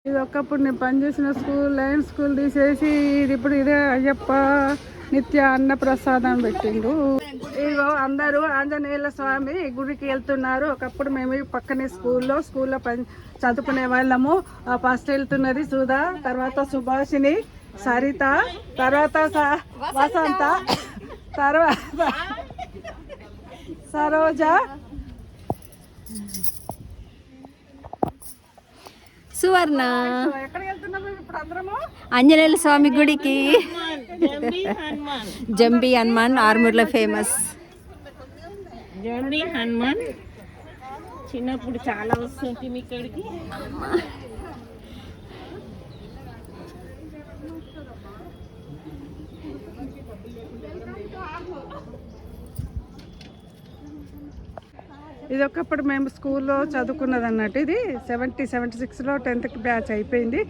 ఇది ఒకప్పుడు నేను పనిచేసిన స్కూల్ లైన్ స్కూల్ తీసేసి ఇప్పుడు ఇదే అయ్యప్ప నిత్య అన్న ప్రసాదం పెట్టిండు. ఇదిగో అందరూ ఆంజనేయుల స్వామి గుడికి వెళ్తున్నారు. ఒకప్పుడు మేము పక్కనే స్కూల్లో చదువుకునే వాళ్ళము. ఫస్ట్ వెళ్తున్నది సుధా, తర్వాత సుభాషిణి, సరిత, తర్వాత వసంత, తర్వాత సరోజ, సువర్ణ. ఎక్కడికి వెళ్తున్నాము ఇప్పుడు అందరము? ఆంజనేయుల స్వామి గుడికి. జంబీ హనుమాన్ ఆర్మూర్లో ఫేమస్. జంబీ హనుమాన్ చిన్నప్పుడు చాలా వస్తుంది ఇక్కడికి. ఇది ఒకప్పుడు మేము స్కూల్లో చదువుకున్నది అన్నట్టు. ఇది 76లో 10th బ్యాచ్ అయిపోయింది.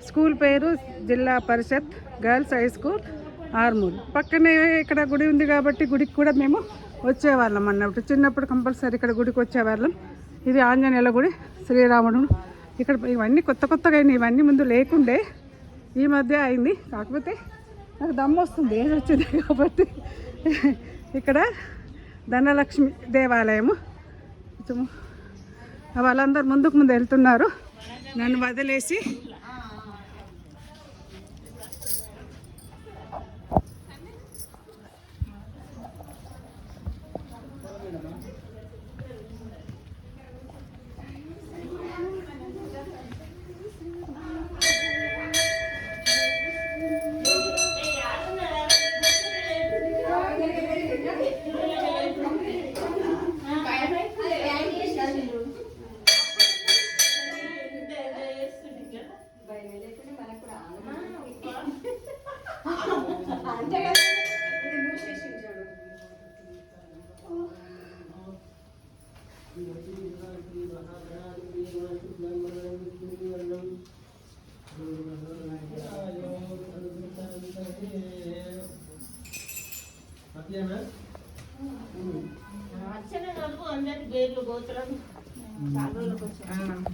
స్కూల్ పేరు జిల్లా పరిషత్ గర్ల్స్ హై స్కూల్ ఆర్మూర్. పక్కనే ఇక్కడ గుడి ఉంది కాబట్టి గుడికి కూడా మేము వచ్చేవాళ్ళం అన్నట్టు. చిన్నప్పుడు కంపల్సరీ ఇక్కడ గుడికి వచ్చేవాళ్ళం. ఇది ఆంజనేయుల గుడి, శ్రీరాముడు. ఇక్కడ ఇవన్నీ కొత్తగా అయినాయి. ఇవన్నీ ముందు లేకుండే, ఈ మధ్య అయింది. కాకపోతే నాకు దమ్ము వస్తుంది ఏది వచ్చింది కాబట్టి. ఇక్కడ ధనలక్ష్మి దేవాలయము. వాళ్ళందరూ ముందు వెళ్తున్నారు, నన్ను వదిలేసి.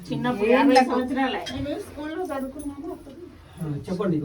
చిన్నప్పుడు 50 సంవత్సరాలే స్కూల్లో చదువుకున్నాను. చెప్పండి.